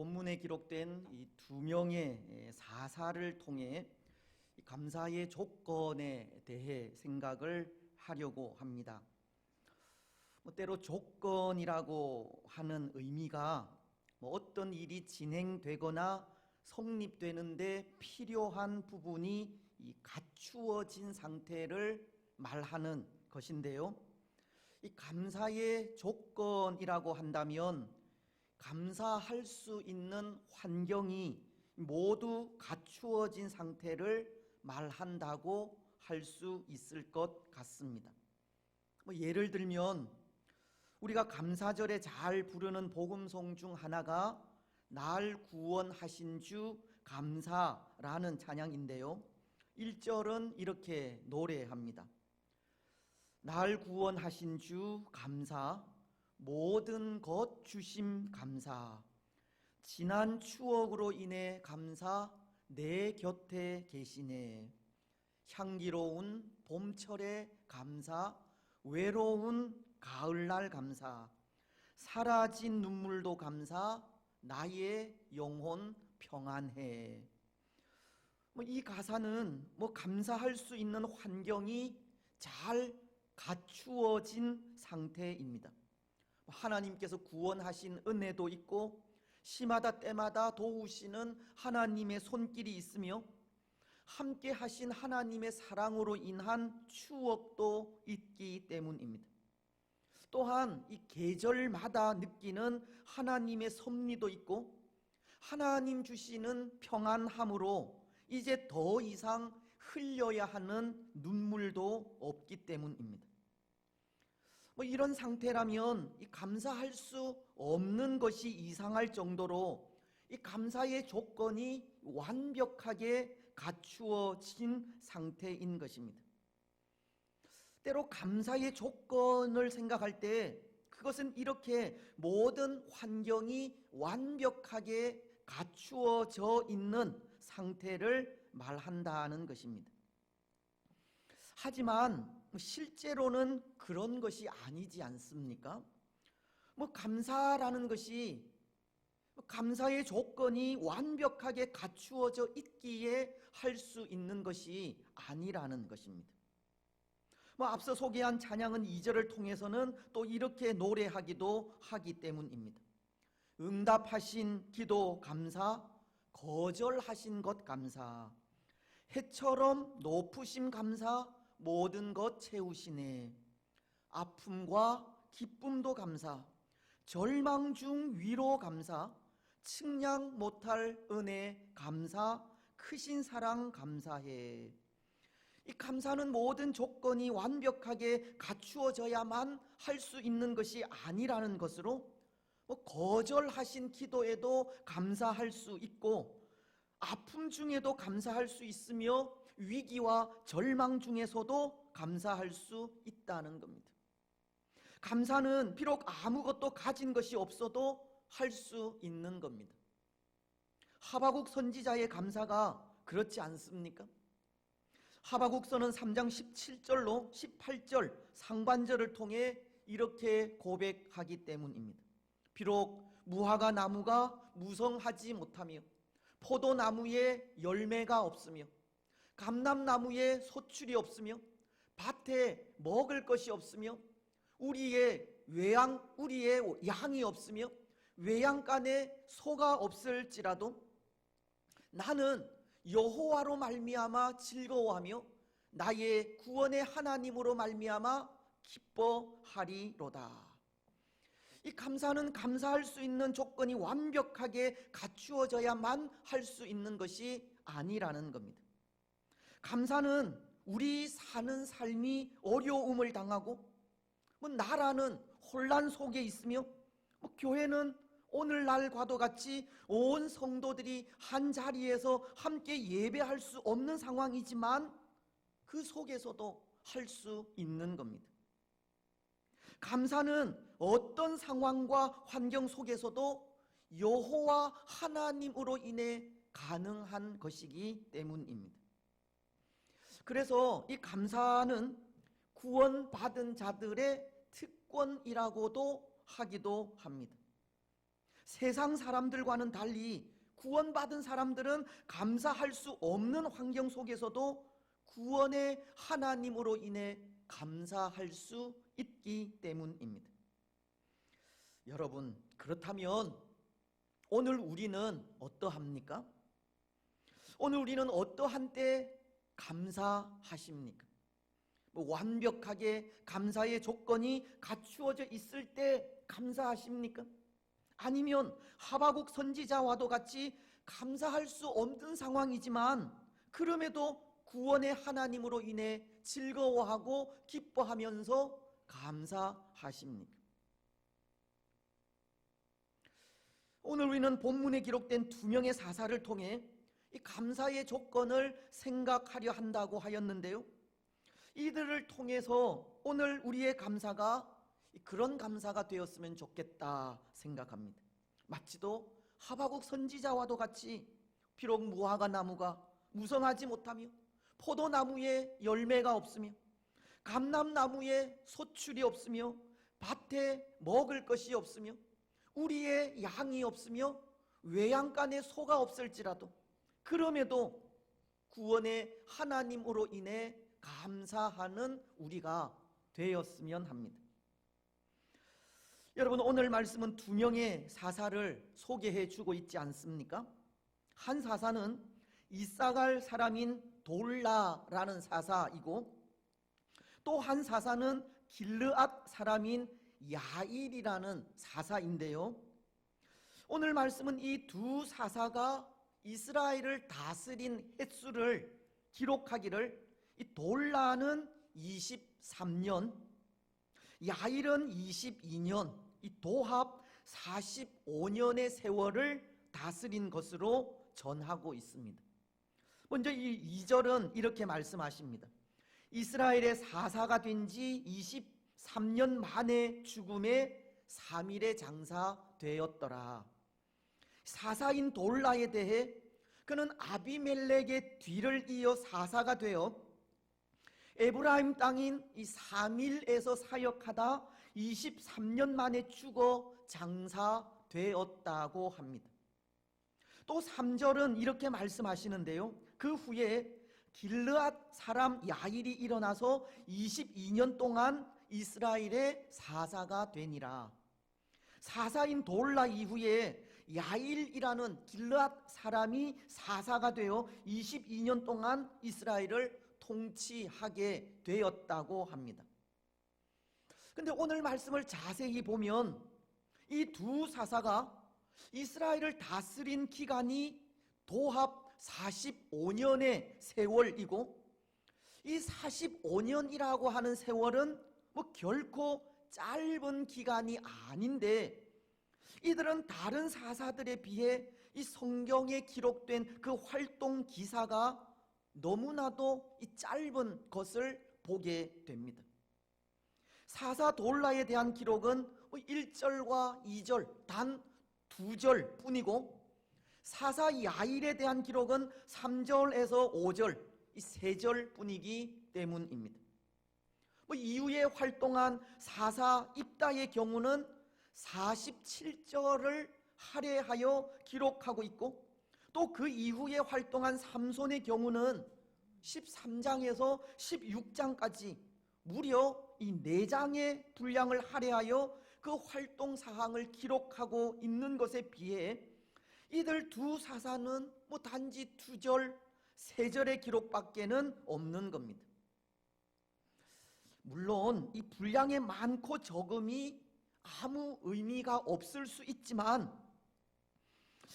본문에 기록된 이 두 명의 사사를 통해 감사의 조건에 대해 생각을 하려고 합니다. 때로 조건이라고 하는 의미가 어떤 일이 진행되거나 성립되는데 필요한 부분이 갖추어진 상태를 말하는 것인데요. 이 감사의 조건이라고 한다면 감사할 수 있는 환경이 모두 갖추어진 상태를 말한다고 할 수 있을 것 같습니다. 예를 들면 우리가 감사절에 잘 부르는 복음송 중 하나가 날 구원하신 주 감사라는 찬양인데요. 1절은 이렇게 노래합니다. 날 구원하신 주 감사, 모든 것 주심 감사, 지난 추억으로 인해 감사, 내 곁에 계시네. 향기로운 봄철에 감사, 외로운 가을날 감사, 사라진 눈물도 감사, 나의 영혼 평안해. 이 가사는 감사할 수 있는 환경이 잘 갖추어진 상태입니다. 하나님께서 구원하신 은혜도 있고 시마다 때마다 도우시는 하나님의 손길이 있으며 함께 하신 하나님의 사랑으로 인한 추억도 있기 때문입니다. 또한 이 계절마다 느끼는 하나님의 섭리도 있고 하나님 주시는 평안함으로 이제 더 이상 흘려야 하는 눈물도 없기 때문입니다. 이런 상태라면 이 감사할 수 없는 것이 이상할 정도로 이 감사의 조건이 완벽하게 갖추어진 상태인 것입니다. 때로 감사의 조건을 생각할 때 그것은 이렇게 모든 환경이 완벽하게 갖추어져 있는 상태를 말한다는 것입니다. 하지만 실제로는 그런 것이 아니지 않습니까? 감사라는 것이 감사의 조건이 완벽하게 갖추어져 있기에 할 수 있는 것이 아니라는 것입니다. 앞서 소개한 찬양은 2절을 통해서는 또 이렇게 노래하기도 하기 때문입니다. 응답하신 기도 감사, 거절하신 것 감사, 해처럼 높으심 감사, 모든 것 채우시네. 아픔과 기쁨도 감사, 절망 중 위로 감사, 측량 못할 은혜 감사, 크신 사랑 감사해. 이 감사는 모든 조건이 완벽하게 갖추어져야만 할 수 있는 것이 아니라는 것으로 거절하신 기도에도 감사할 수 있고 아픔 중에도 감사할 수 있으며 위기와 절망 중에서도 감사할 수 있다는 겁니다. 감사는 비록 아무것도 가진 것이 없어도 할 수 있는 겁니다. 하바국 선지자의 감사가 그렇지 않습니까? 하바국서는 3장 17절로 18절 상반절을 통해 이렇게 고백하기 때문입니다. 비록 무화과 나무가 무성하지 못하며 포도나무에 열매가 없으며 감람나무에 소출이 없으며 밭에 먹을 것이 없으며 우리의 양이 없으며 외양간에 소가 없을지라도 나는 여호와로 말미암아 즐거워하며 나의 구원의 하나님으로 말미암아 기뻐하리로다. 이 감사는 감사할 수 있는 조건이 완벽하게 갖추어져야만 할 수 있는 것이 아니라는 겁니다. 감사는 우리 사는 삶이 어려움을 당하고 나라는 혼란 속에 있으며 교회는 오늘날과도 같이 온 성도들이 한 자리에서 함께 예배할 수 없는 상황이지만 그 속에서도 할 수 있는 겁니다. 감사는 어떤 상황과 환경 속에서도 여호와 하나님으로 인해 가능한 것이기 때문입니다. 그래서 이 감사는 구원받은 자들의 특권이라고도 하기도 합니다. 세상 사람들과는 달리 구원받은 사람들은 감사할 수 없는 환경 속에서도 구원의 하나님으로 인해 감사할 수 있기 때문입니다. 여러분, 그렇다면 오늘 우리는 어떠합니까? 오늘 우리는 어떠한 때 감사하십니까? 완벽하게 감사의 조건이 갖추어져 있을 때 감사하십니까? 아니면 하박국 선지자와도 같이 감사할 수 없는 상황이지만 그럼에도 구원의 하나님으로 인해 즐거워하고 기뻐하면서 감사하십니까? 오늘 우리는 본문에 기록된 두 명의 사사를 통해 이 감사의 조건을 생각하려 한다고 하였는데요, 이들을 통해서 오늘 우리의 감사가 그런 감사가 되었으면 좋겠다 생각합니다. 마치도 하박국 선지자와도 같이 비록 무화과 나무가 무성하지 못하며 포도나무에 열매가 없으며 감람나무에 소출이 없으며 밭에 먹을 것이 없으며 우리의 양이 없으며 외양간에 소가 없을지라도 그럼에도 구원의 하나님으로 인해 감사하는 우리가 되었으면 합니다. 여러분, 오늘 말씀은 두 명의 사사를 소개해 주고 있지 않습니까? 한 사사는 이사갈 사람인 돌라라는 사사이고 또 한 사사는 길르앗 사람인 야일이라는 사사인데요, 오늘 말씀은 이 두 사사가 이스라엘을 다스린 횟수를 기록하기를 이 돌라는 23년, 야일은 22년, 이 도합 45년의 세월을 다스린 것으로 전하고 있습니다. 먼저 이 2절은 이렇게 말씀하십니다. 이스라엘의 사사가 된 지 23년 만에 죽음에 3일의 장사되었더라. 사사인 돌라에 대해 그는 아비멜렉의 뒤를 이어 사사가 되어 에브라임 땅인 이 사밀에서 사역하다 23년 만에 죽어 장사되었다고 합니다. 또 3절은 이렇게 말씀하시는데요, 그 후에 길르앗 사람 야일이 일어나서 22년 동안 이스라엘의 사사가 되니라. 사사인 돌라 이후에 야일이라는 길르앗 사람이 사사가 되어 22년 동안 이스라엘을 통치하게 되었다고 합니다. 근데 오늘 말씀을 자세히 보면 이 두 사사가 이스라엘을 다스린 기간이 도합 45년의 세월이고 이 45년이라고 하는 세월은 결코 짧은 기간이 아닌데 이들은 다른 사사들에 비해 이 성경에 기록된 그 활동 기사가 너무나도 이 짧은 것을 보게 됩니다. 사사 돌라에 대한 기록은 1절과 2절 단 2절 뿐이고 사사 야일에 대한 기록은 3절에서 5절 이 3절 뿐이기 때문입니다. 이후에 활동한 사사 입다의 경우는 47절을 할애하여 기록하고 있고 또 그 이후에 활동한 삼손의 경우는 13장에서 16장까지 무려 이 4장의 분량을 할애하여 그 활동 사항을 기록하고 있는 것에 비해 이들 두 사사는 단지 2절, 3절의 기록밖에는 없는 겁니다. 물론 이 분량의 많고 적음이 아무 의미가 없을 수 있지만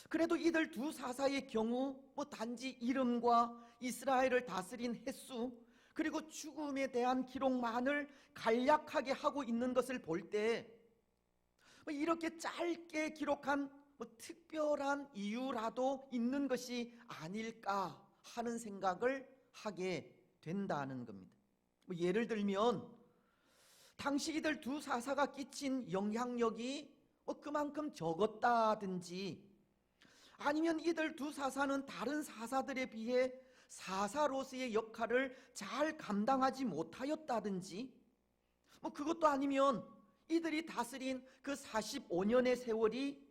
그래도 이들 두 사사의 경우 단지 이름과 이스라엘을 다스린 횟수 그리고 죽음에 대한 기록만을 간략하게 하고 있는 것을 볼 때 이렇게 짧게 기록한 특별한 이유라도 있는 것이 아닐까 하는 생각을 하게 된다는 겁니다. 예를 들면 당시 이들 두 사사가 끼친 영향력이 그만큼 적었다든지 아니면 이들 두 사사는 다른 사사들에 비해 사사로서의 역할을 잘 감당하지 못하였다든지 그것도 아니면 이들이 다스린 그 45년의 세월이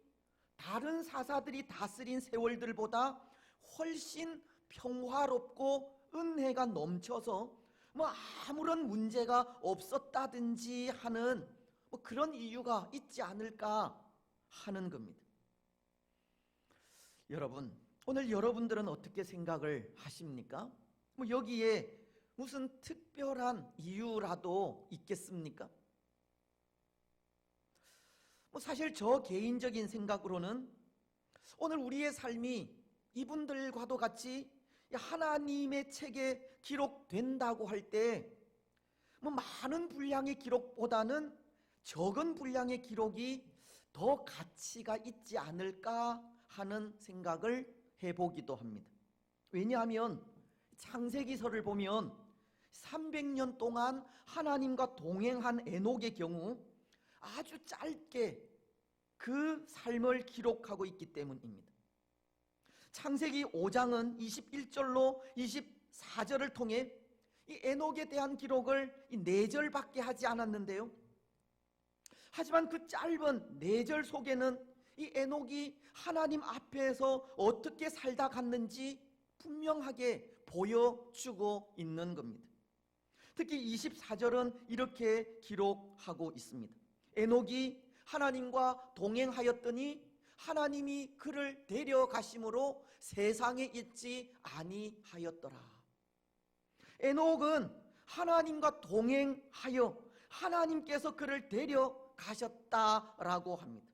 다른 사사들이 다스린 세월들보다 훨씬 평화롭고 은혜가 넘쳐서 아무런 문제가 없었다든지 하는 그런 이유가 있지 않을까 하는 겁니다. 여러분, 오늘 여러분들은 어떻게 생각을 하십니까? 여기에 무슨 특별한 이유라도 있겠습니까? 사실 저 개인적인 생각으로는 오늘 우리의 삶이 이분들과도 같이 하나님의 책에 기록된다고 할 때 많은 분량의 기록보다는 적은 분량의 기록이 더 가치가 있지 않을까 하는 생각을 해보기도 합니다. 왜냐하면 창세기서를 보면 300년 동안 하나님과 동행한 에녹의 경우 아주 짧게 그 삶을 기록하고 있기 때문입니다. 창세기 5장은 21절로 24절을 통해 이 에녹에 대한 기록을 4절밖에 하지 않았는데요. 하지만 그 짧은 4절 속에는 이 에녹이 하나님 앞에서 어떻게 살다 갔는지 분명하게 보여주고 있는 겁니다. 특히 24절은 이렇게 기록하고 있습니다. 에녹이 하나님과 동행하였더니 하나님이 그를 데려가심으로 세상에 있지 아니하였더라. 에녹은 하나님과 동행하여 하나님께서 그를 데려가셨다라고 합니다.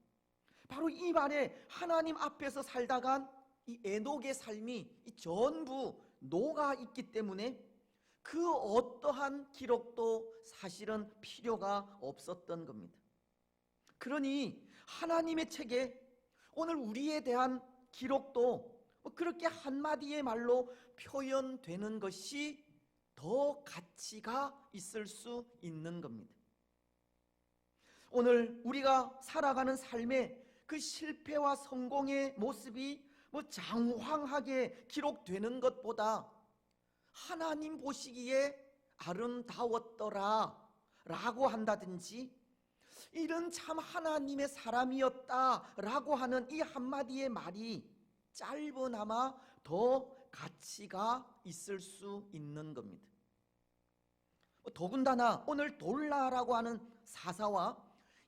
바로 이 말에 하나님 앞에서 살다간 이 에녹의 삶이 전부 녹아 있기 때문에 그 어떠한 기록도 사실은 필요가 없었던 겁니다. 그러니 하나님의 책에 오늘 우리에 대한 기록도 그렇게 한마디의 말로 표현되는 것이 더 가치가 있을 수 있는 겁니다. 오늘 우리가 살아가는 삶의 그 실패와 성공의 모습이 장황하게 기록되는 것보다 하나님 보시기에 아름다웠더라 라고 한다든지, 이런 참 하나님의 사람이었다 라고 하는 이 한마디의 말이 짧으나마 더 가치가 있을 수 있는 겁니다. 더군다나 오늘 돌라라고 하는 사사와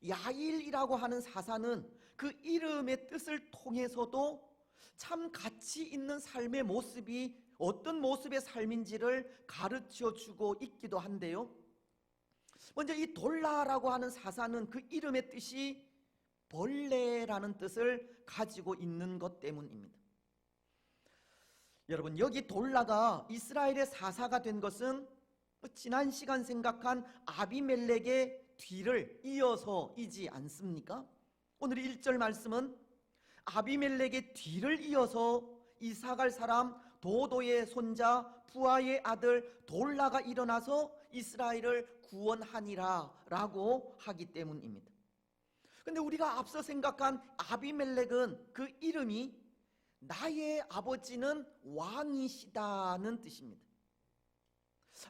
야일이라고 하는 사사는 그 이름의 뜻을 통해서도 참 가치 있는 삶의 모습이 어떤 모습의 삶인지를 가르쳐 주고 있기도 한데요. 먼저 이 돌라라고 하는 사사는 그 이름의 뜻이 벌레라는 뜻을 가지고 있는 것 때문입니다. 여러분, 여기 돌라가 이스라엘의 사사가 된 것은 지난 시간 생각한 아비멜렉의 뒤를 이어서이지 않습니까? 오늘 1절 말씀은 아비멜렉의 뒤를 이어서 이사갈 사람 도도의 손자 부하의 아들 돌라가 일어나서 이스라엘을 구원하니라 라고 하기 때문입니다. 근데 우리가 앞서 생각한 아비멜렉은 그 이름이 나의 아버지는 왕이시다는 뜻입니다.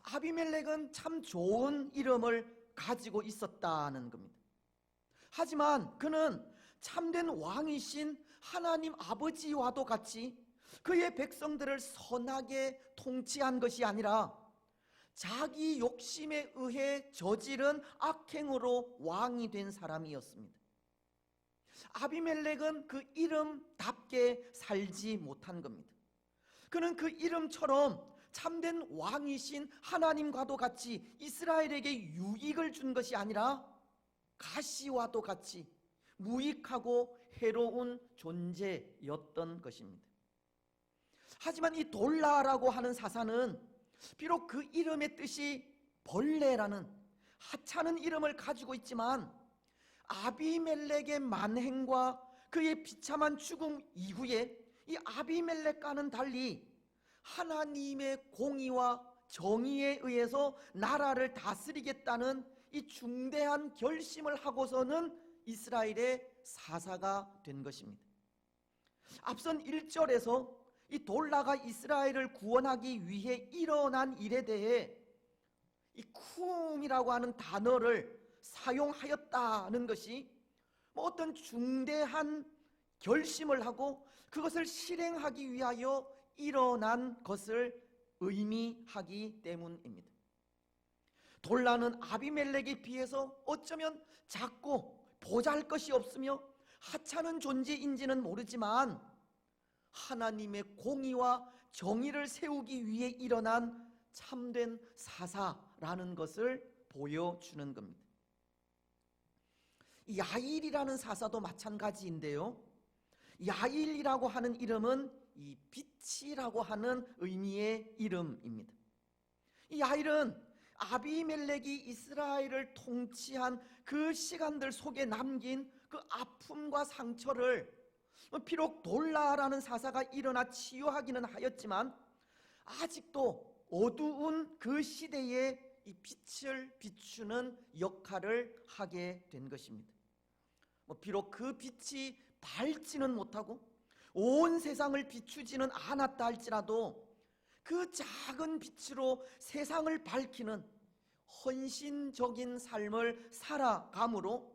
아비멜렉은 참 좋은 이름을 가지고 있었다는 겁니다. 하지만 그는 참된 왕이신 하나님 아버지와도 같이 그의 백성들을 선하게 통치한 것이 아니라 자기 욕심에 의해 저지른 악행으로 왕이 된 사람이었습니다. 아비멜렉은 그 이름답게 살지 못한 겁니다. 그는 그 이름처럼 참된 왕이신 하나님과도 같이 이스라엘에게 유익을 준 것이 아니라 가시와도 같이 무익하고 해로운 존재였던 것입니다. 하지만 이 돌라라고 하는 사사는 비록 그 이름의 뜻이 벌레라는 하찮은 이름을 가지고 있지만 아비멜렉의 만행과 그의 비참한 죽음 이후에 이 아비멜렉과는 달리 하나님의 공의와 정의에 의해서 나라를 다스리겠다는 이 중대한 결심을 하고서는 이스라엘의 사사가 된 것입니다. 앞선 1절에서 이 돌라가 이스라엘을 구원하기 위해 일어난 일에 대해 이 쿰이라고 하는 단어를 사용하였다는 것이 어떤 중대한 결심을 하고 그것을 실행하기 위하여 일어난 것을 의미하기 때문입니다. 돌라는 아비멜렉에 비해서 어쩌면 작고 보잘것이 없으며 하찮은 존재인지는 모르지만 하나님의 공의와 정의를 세우기 위해 일어난 참된 사사라는 것을 보여주는 겁니다. 야일이라는 사사도 마찬가지인데요, 야일이라고 하는 이름은 이 빛이라고 하는 의미의 이름입니다. 이 야일은 아비멜렉이 이스라엘을 통치한 그 시간들 속에 남긴 그 아픔과 상처를 비록 돌라라는 사사가 일어나 치유하기는 하였지만 아직도 어두운 그 시대에 이 빛을 비추는 역할을 하게 된 것입니다. 비록 그 빛이 밝지는 못하고 온 세상을 비추지는 않았다 할지라도 그 작은 빛으로 세상을 밝히는 헌신적인 삶을 살아감으로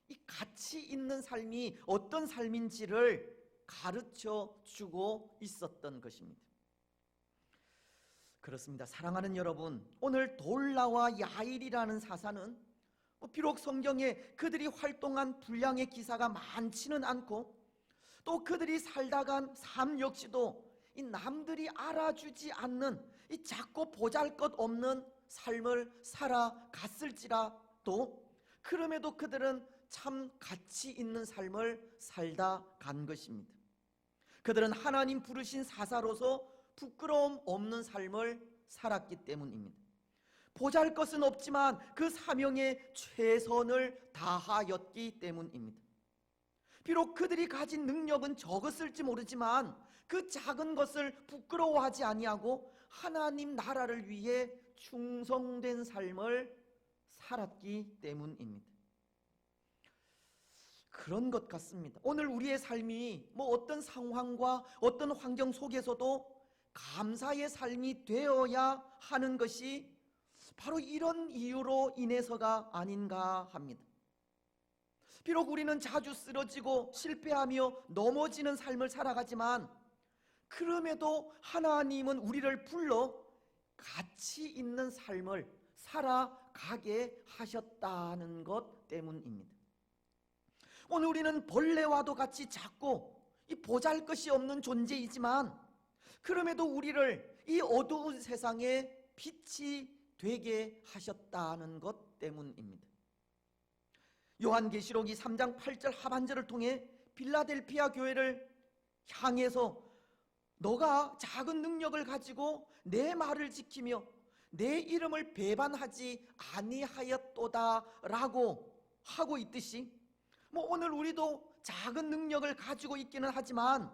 이 가치 있는 삶이 어떤 삶인지를 가르쳐 주고 있었던 것입니다. 그렇습니다. 사랑하는 여러분, 오늘 돌라와 야일이라는 사사는 비록 성경에 그들이 활동한 분량의 기사가 많지는 않고 또 그들이 살다간 삶 역시도 이 남들이 알아주지 않는 이 작고 보잘것없는 삶을 살아갔을지라도 그럼에도 그들은 참 가치 있는 삶을 살다 간 것입니다. 그들은 하나님 부르신 사사로서 부끄러움 없는 삶을 살았기 때문입니다. 보잘것은 없지만 그 사명에 최선을 다하였기 때문입니다. 비록 그들이 가진 능력은 적었을지 모르지만 그 작은 것을 부끄러워하지 아니하고 하나님 나라를 위해 충성된 삶을 살았기 때문입니다. 그런 것 같습니다. 오늘 우리의 삶이 어떤 상황과 어떤 환경 속에서도 감사의 삶이 되어야 하는 것이 바로 이런 이유로 인해서가 아닌가 합니다. 비록 우리는 자주 쓰러지고 실패하며 넘어지는 삶을 살아가지만 그럼에도 하나님은 우리를 불러 가치 있는 삶을 살아가게 하셨다는 것 때문입니다. 오늘 우리는 벌레와도 같이 작고 이 보잘것이 없는 존재이지만 그럼에도 우리를 이 어두운 세상에 빛이 되게 하셨다는 것 때문입니다. 요한계시록이 3장 8절 하반절을 통해 빌라델피아 교회를 향해서 너가 작은 능력을 가지고 내 말을 지키며 내 이름을 배반하지 아니하였도다 라고 하고 있듯이 오늘 우리도 작은 능력을 가지고 있기는 하지만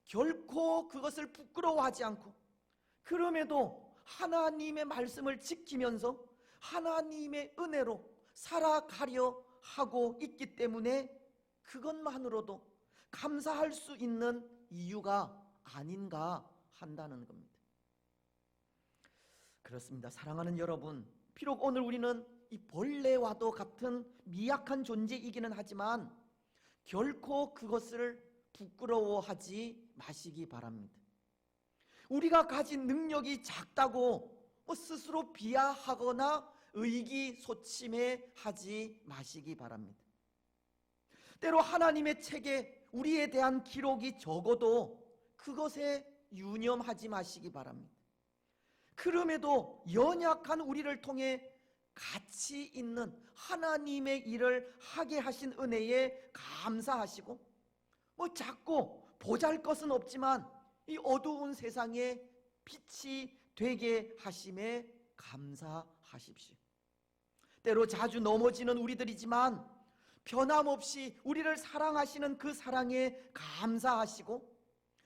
결코 그것을 부끄러워하지 않고 그럼에도 하나님의 말씀을 지키면서 하나님의 은혜로 살아가려 하고 있기 때문에 그것만으로도 감사할 수 있는 이유가 아닌가 한다는 겁니다. 그렇습니다. 사랑하는 여러분, 비록 오늘 우리는 이 벌레와도 같은 미약한 존재이기는 하지만 결코 그것을 부끄러워하지 마시기 바랍니다. 우리가 가진 능력이 작다고 스스로 비하하거나 의기소침해하지 마시기 바랍니다. 때로 하나님의 책에 우리에 대한 기록이 적어도 그것에 유념하지 마시기 바랍니다. 그럼에도 연약한 우리를 통해 가치 있는 하나님의 일을 하게 하신 은혜에 감사하시고 작고 보잘것은 없지만 이 어두운 세상에 빛이 되게 하심에 감사하십시오. 때로 자주 넘어지는 우리들이지만 변함없이 우리를 사랑하시는 그 사랑에 감사하시고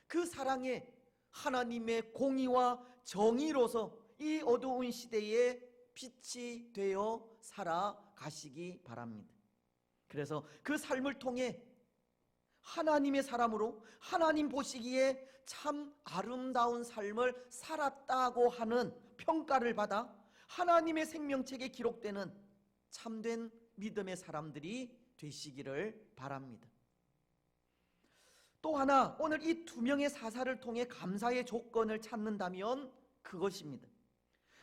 그 사랑에 하나님의 공의와 정의로서 이 어두운 시대에 빛이 되어 살아가시기 바랍니다. 그래서 그 삶을 통해 하나님의 사람으로 하나님 보시기에 참 아름다운 삶을 살았다고 하는 평가를 받아 하나님의 생명책에 기록되는 참된 믿음의 사람들이 되시기를 바랍니다. 또 하나, 오늘 이 두 명의 사사를 통해 감사의 조건을 찾는다면 그것입니다.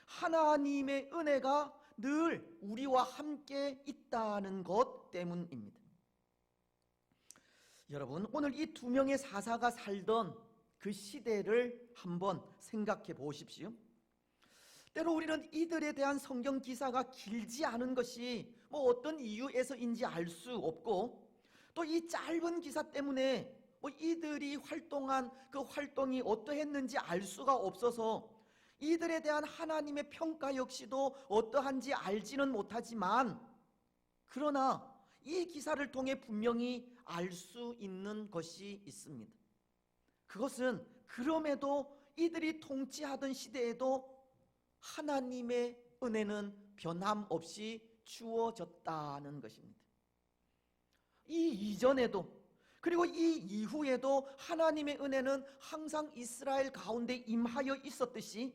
하나님의 은혜가 늘 우리와 함께 있다는 것 때문입니다. 여러분, 오늘 이 두 명의 사사가 살던 그 시대를 한번 생각해 보십시오. 때로 우리는 이들에 대한 성경 기사가 길지 않은 것이 어떤 이유에서인지 알 수 없고, 또 이 짧은 기사 때문에 이들이 활동한 그 활동이 어떠했는지 알 수가 없어서 이들에 대한 하나님의 평가 역시도 어떠한지 알지는 못하지만, 그러나 이 기사를 통해 분명히 알 수 있는 것이 있습니다. 그것은 그럼에도 이들이 통치하던 시대에도 하나님의 은혜는 변함없이 주어졌다는 것입니다. 이 이전에도 그리고 이 이후에도 하나님의 은혜는 항상 이스라엘 가운데 임하여 있었듯이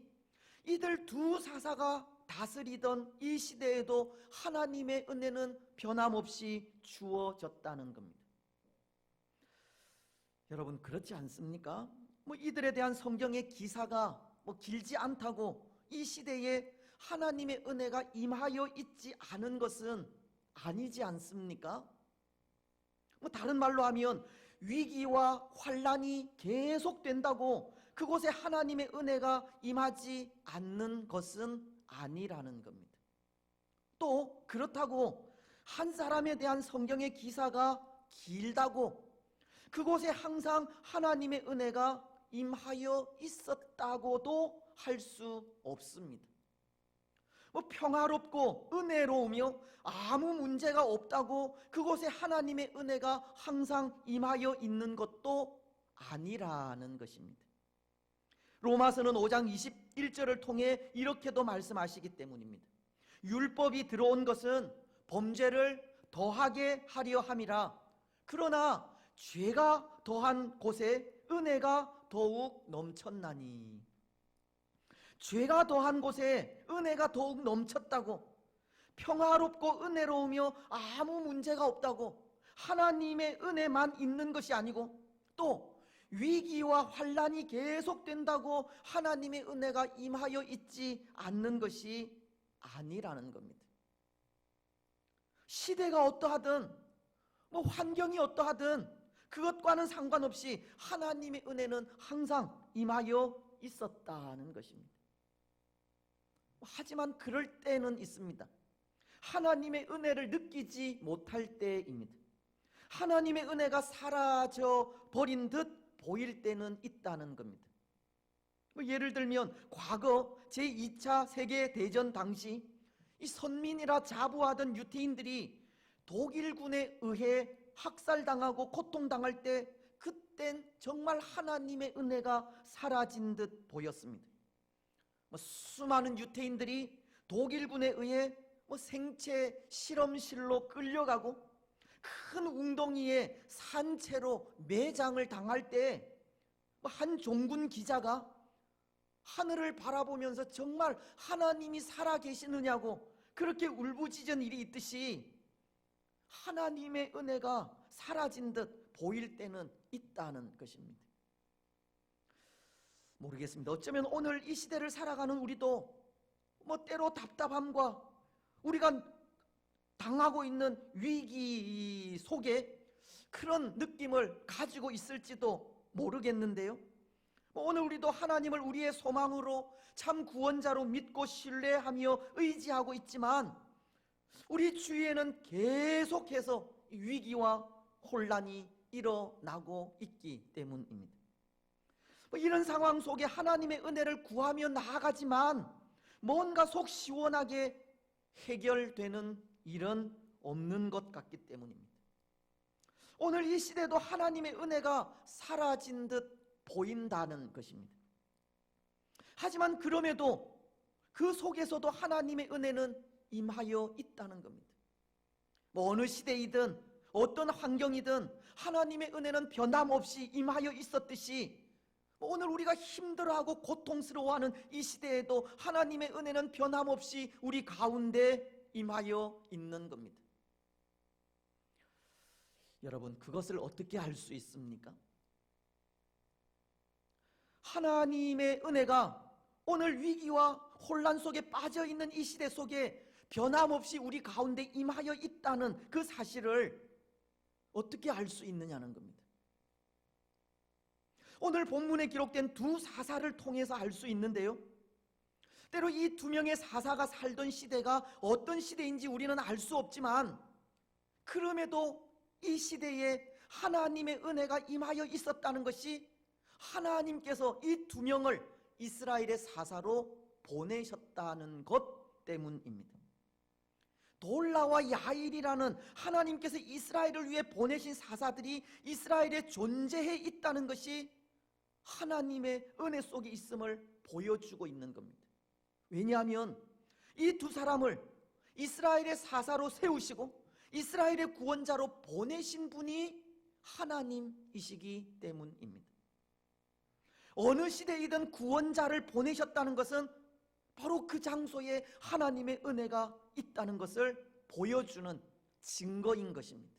이들 두 사사가 다스리던 이 시대에도 하나님의 은혜는 변함없이 주어졌다는 겁니다. 여러분, 그렇지 않습니까? 이들에 대한 성경의 기사가 길지 않다고 이 시대에 하나님의 은혜가 임하여 있지 않은 것은 아니지 않습니까? 다른 말로 하면 위기와 환란이 계속된다고 그곳에 하나님의 은혜가 임하지 않는 것은 아니라는 겁니다. 또 그렇다고 한 사람에 대한 성경의 기사가 길다고 그곳에 항상 하나님의 은혜가 임하여 있었다고도 할 수 없습니다. 평화롭고 은혜로우며 아무 문제가 없다고 그곳에 하나님의 은혜가 항상 임하여 있는 것도 아니라는 것입니다. 로마서는 5장 21절을 통해 이렇게도 말씀하시기 때문입니다. 율법이 들어온 것은 범죄를 더하게 하려 함이라. 그러나 죄가 더한 곳에 은혜가 더욱 넘쳤나니. 죄가 더한 곳에 은혜가 더욱 넘쳤다고, 평화롭고 은혜로우며 아무 문제가 없다고, 하나님의 은혜만 있는 것이 아니고 또 위기와 환란이 계속된다고 하나님의 은혜가 임하여 있지 않는 것이 아니라는 겁니다. 시대가 어떠하든 환경이 어떠하든 그것과는 상관없이 하나님의 은혜는 항상 임하여 있었다는 것입니다. 하지만 그럴 때는 있습니다. 하나님의 은혜를 느끼지 못할 때입니다. 하나님의 은혜가 사라져 버린 듯 보일 때는 있다는 겁니다. 예를 들면 과거 제2차 세계대전 당시 이 선민이라 자부하던 유태인들이 독일군에 의해 학살당하고 고통당할 때, 그땐 정말 하나님의 은혜가 사라진 듯 보였습니다. 수많은 유태인들이 독일군에 의해 생체 실험실로 끌려가고 큰 웅덩이에 산채로 매장을 당할 때 한 종군 기자가 하늘을 바라보면서 정말 하나님이 살아계시느냐고 그렇게 울부짖은 일이 있듯이 하나님의 은혜가 사라진 듯 보일 때는 있다는 것입니다. 모르겠습니다. 어쩌면 오늘 이 시대를 살아가는 우리도 때로 답답함과 우리가 당하고 있는 위기 속에 그런 느낌을 가지고 있을지도 모르겠는데요. 오늘 우리도 하나님을 우리의 소망으로 참 구원자로 믿고 신뢰하며 의지하고 있지만 우리 주위에는 계속해서 위기와 혼란이 일어나고 있기 때문입니다. 이런 상황 속에 하나님의 은혜를 구하며 나아가지만 뭔가 속 시원하게 해결되는 일은 없는 것 같기 때문입니다. 오늘 이 시대도 하나님의 은혜가 사라진 듯 보인다는 것입니다. 하지만 그럼에도 그 속에서도 하나님의 은혜는 임하여 있다는 겁니다. 어느 시대이든 어떤 환경이든 하나님의 은혜는 변함없이 임하여 있었듯이 오늘 우리가 힘들어하고 고통스러워하는 이 시대에도 하나님의 은혜는 변함없이 우리 가운데 임하여 있는 겁니다. 여러분, 그것을 어떻게 알 수 있습니까? 하나님의 은혜가 오늘 위기와 혼란 속에 빠져 있는 이 시대 속에 변함없이 우리 가운데 임하여 있다는 그 사실을 어떻게 알 수 있느냐는 겁니다. 오늘 본문에 기록된 두 사사를 통해서 알 수 있는데요, 때로 이 두 명의 사사가 살던 시대가 어떤 시대인지 우리는 알 수 없지만, 그럼에도 이 시대에 하나님의 은혜가 임하여 있었다는 것이 하나님께서 이 두 명을 이스라엘의 사사로 보내셨다는 것 때문입니다. 돌라와 야일이라는 하나님께서 이스라엘을 위해 보내신 사사들이 이스라엘에 존재해 있다는 것이 하나님의 은혜 속에 있음을 보여주고 있는 겁니다. 왜냐하면 이 두 사람을 이스라엘의 사사로 세우시고 이스라엘의 구원자로 보내신 분이 하나님이시기 때문입니다. 어느 시대이든 구원자를 보내셨다는 것은 바로 그 장소에 하나님의 은혜가 있다는 것을 보여주는 증거인 것입니다.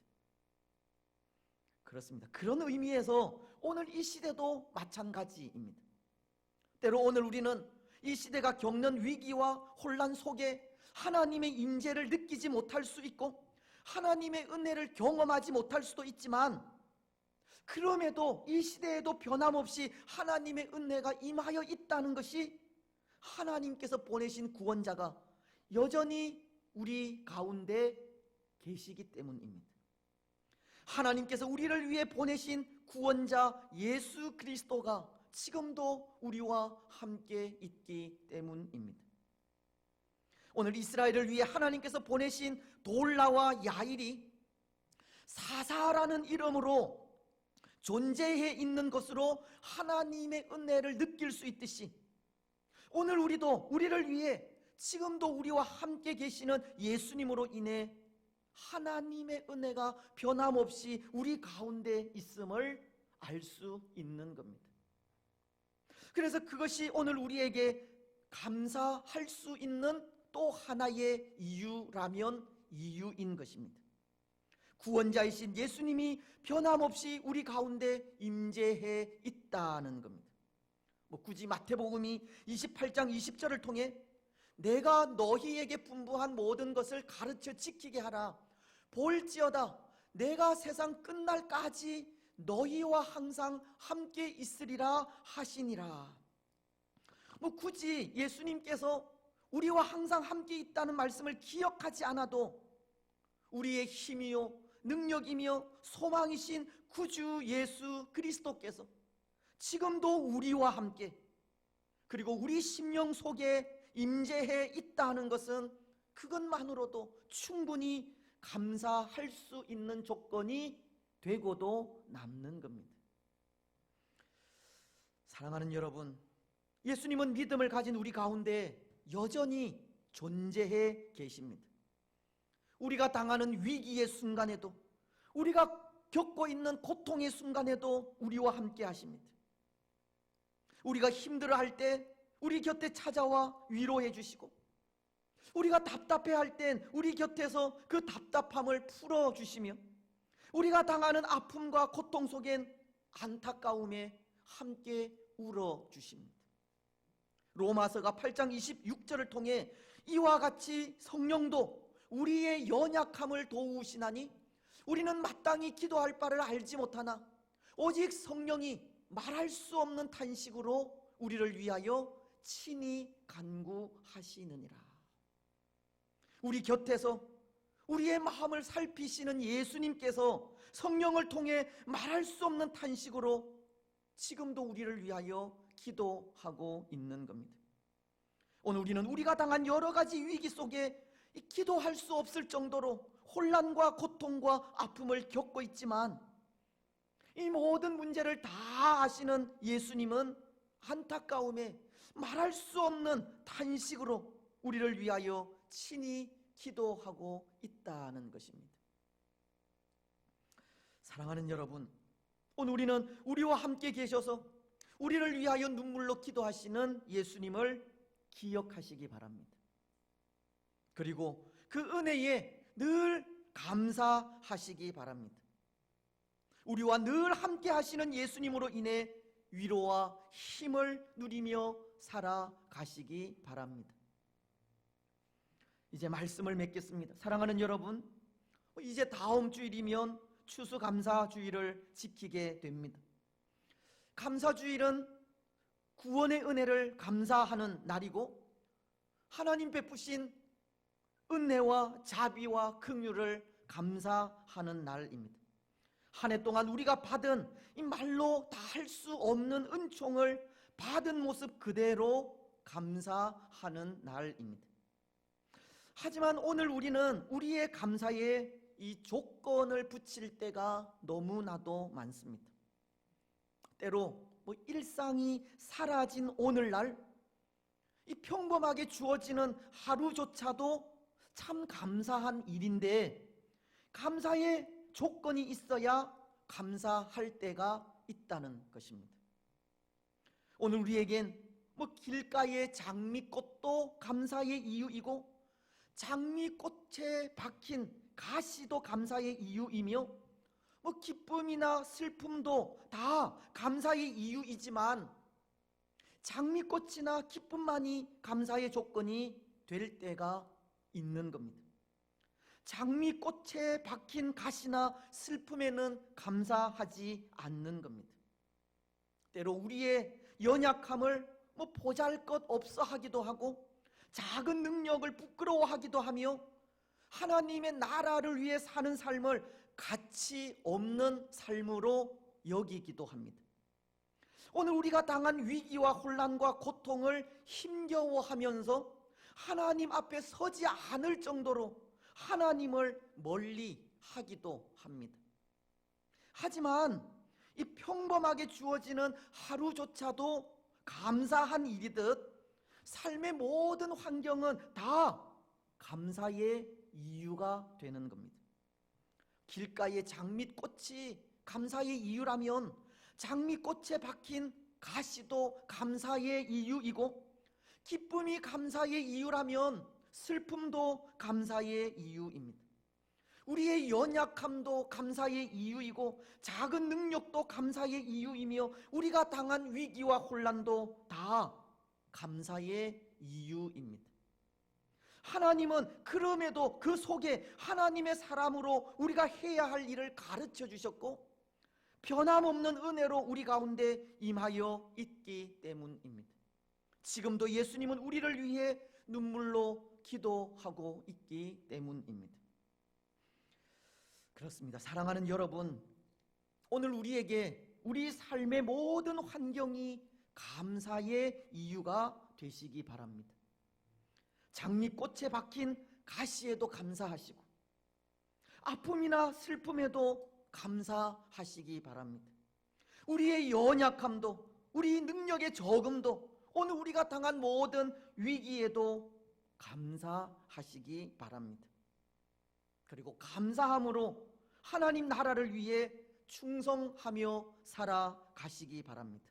그렇습니다. 그런 의미에서 오늘 이 시대도 마찬가지입니다. 때로 오늘 우리는 이 시대가 겪는 위기와 혼란 속에 하나님의 임재를 느끼지 못할 수 있고 하나님의 은혜를 경험하지 못할 수도 있지만, 그럼에도 이 시대에도 변함없이 하나님의 은혜가 임하여 있다는 것이 하나님께서 보내신 구원자가 여전히 우리 가운데 계시기 때문입니다. 하나님께서 우리를 위해 보내신 구원자 예수 그리스도가 지금도 우리와 함께 있기 때문입니다. 오늘 이스라엘을 위해 하나님께서 보내신 돌라와 야일이 사사라는 이름으로 존재해 있는 것으로 하나님의 은혜를 느낄 수 있듯이, 오늘 우리도 우리를 위해 지금도 우리와 함께 계시는 예수님으로 인해 하나님의 은혜가 변함없이 우리 가운데 있음을 알 수 있는 겁니다. 그래서 그것이 오늘 우리에게 감사할 수 있는 또 하나의 이유라면 이유인 것입니다. 구원자이신 예수님이 변함없이 우리 가운데 임재해 있다는 겁니다. 굳이 마태복음이 28장 20절을 통해 내가 너희에게 분부한 모든 것을 가르쳐 지키게 하라. 볼지어다 내가 세상 끝날까지 너희와 항상 함께 있으리라 하시니라. 굳이 예수님께서 우리와 항상 함께 있다는 말씀을 기억하지 않아도 우리의 힘이요 능력이며 소망이신 구주 예수 그리스도께서 지금도 우리와 함께, 그리고 우리 심령 속에 임재해 있다는 것은 그것만으로도 충분히 감사할 수 있는 조건이 되고도 남는 겁니다. 사랑하는 여러분, 예수님은 믿음을 가진 우리 가운데 여전히 존재해 계십니다. 우리가 당하는 위기의 순간에도, 우리가 겪고 있는 고통의 순간에도 우리와 함께 하십니다. 우리가 힘들어할 때 우리 곁에 찾아와 위로해 주시고, 우리가 답답해할 땐 우리 곁에서 그 답답함을 풀어주시며, 우리가 당하는 아픔과 고통 속엔 안타까움에 함께 울어주십니다. 로마서가 8장 26절을 통해 이와 같이 성령도 우리의 연약함을 도우시나니 우리는 마땅히 기도할 바를 알지 못하나 오직 성령이 말할 수 없는 탄식으로 우리를 위하여 친히 간구하시느니라. 우리 곁에서 우리의 마음을 살피시는 예수님께서 성령을 통해 말할 수 없는 탄식으로 지금도 우리를 위하여 기도하고 있는 겁니다. 오늘 우리는 우리가 당한 여러 가지 위기 속에 기도할 수 없을 정도로 혼란과 고통과 아픔을 겪고 있지만, 이 모든 문제를 다 아시는 예수님은 안타까움에 말할 수 없는 탄식으로 우리를 위하여 친히 기도하고 있다는 것입니다. 사랑하는 여러분, 오늘 우리는 우리와 함께 계셔서 우리를 위하여 눈물로 기도하시는 예수님을 기억하시기 바랍니다. 그리고 그 은혜에 늘 감사하시기 바랍니다. 우리와 늘 함께 하시는 예수님으로 인해 위로와 힘을 누리며 살아가시기 바랍니다. 이제 말씀을 맺겠습니다. 사랑하는 여러분, 이제 다음 주일이면 추수감사주일을 지키게 됩니다. 감사주일은 구원의 은혜를 감사하는 날이고 하나님 베푸신 은혜와 자비와 긍휼을 감사하는 날입니다. 한 해 동안 우리가 받은 이 말로 다 할 수 없는 은총을 받은 모습 그대로 감사하는 날입니다. 하지만 오늘 우리는 우리의 감사에 이 조건을 붙일 때가 너무나도 많습니다. 때로 일상이 사라진 오늘날, 이 평범하게 주어지는 하루조차도 참 감사한 일인데 감사의 조건이 있어야 감사할 때가 있다는 것입니다. 오늘 우리에겐 길가의 장미꽃도 감사의 이유이고 장미꽃에 박힌 가시도 감사의 이유이며 기쁨이나 슬픔도 다 감사의 이유이지만 장미꽃이나 기쁨만이 감사의 조건이 될 때가 있는 겁니다. 장미꽃에 박힌 가시나 슬픔에는 감사하지 않는 겁니다. 때로 우리의 연약함을 보잘것없어 하기도 하고 작은 능력을 부끄러워하기도 하며 하나님의 나라를 위해 사는 삶을 가치 없는 삶으로 여기기도 합니다. 오늘 우리가 당한 위기와 혼란과 고통을 힘겨워하면서 하나님 앞에 서지 않을 정도로 하나님을 멀리 하기도 합니다. 하지만 이 평범하게 주어지는 하루조차도 감사한 일이듯 삶의 모든 환경은 다 감사의 이유가 되는 겁니다. 길가의 장미꽃이 감사의 이유라면 장미꽃에 박힌 가시도 감사의 이유이고 기쁨이 감사의 이유라면 슬픔도 감사의 이유입니다. 우리의 연약함도 감사의 이유이고 작은 능력도 감사의 이유이며 우리가 당한 위기와 혼란도 다 감사의 이유입니다. 하나님은 그럼에도 그 속에 하나님의 사람으로 우리가 해야 할 일을 가르쳐 주셨고 변함없는 은혜로 우리 가운데 임하여 있기 때문입니다. 지금도 예수님은 우리를 위해 눈물로 기도하고 있기 때문입니다. 그렇습니다. 사랑하는 여러분, 오늘 우리에게 우리 삶의 모든 환경이 감사의 이유가 되시기 바랍니다. 장미꽃에 박힌 가시에도 감사하시고 아픔이나 슬픔에도 감사하시기 바랍니다. 우리의 연약함도 우리 능력의 적음도 오늘 우리가 당한 모든 위기에도 감사하시기 바랍니다. 그리고 감사함으로 하나님 나라를 위해 충성하며 살아가시기 바랍니다.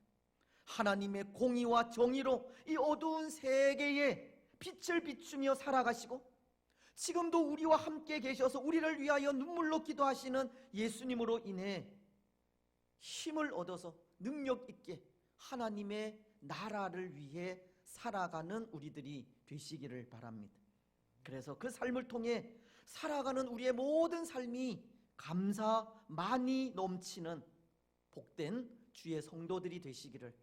하나님의 공의와 정의로 이 어두운 세계에 빛을 비추며 살아가시고 지금도 우리와 함께 계셔서 우리를 위하여 눈물로 기도하시는 예수님으로 인해 힘을 얻어서 능력 있게 하나님의 나라를 위해 살아가는 우리들이 되시기를 바랍니다. 그래서 그 삶을 통해 살아가는 우리의 모든 삶이 감사 많이 넘치는 복된 주의 성도들이 되시기를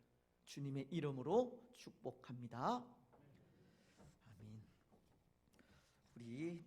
주님의 이름으로 축복합니다. 아멘. 우리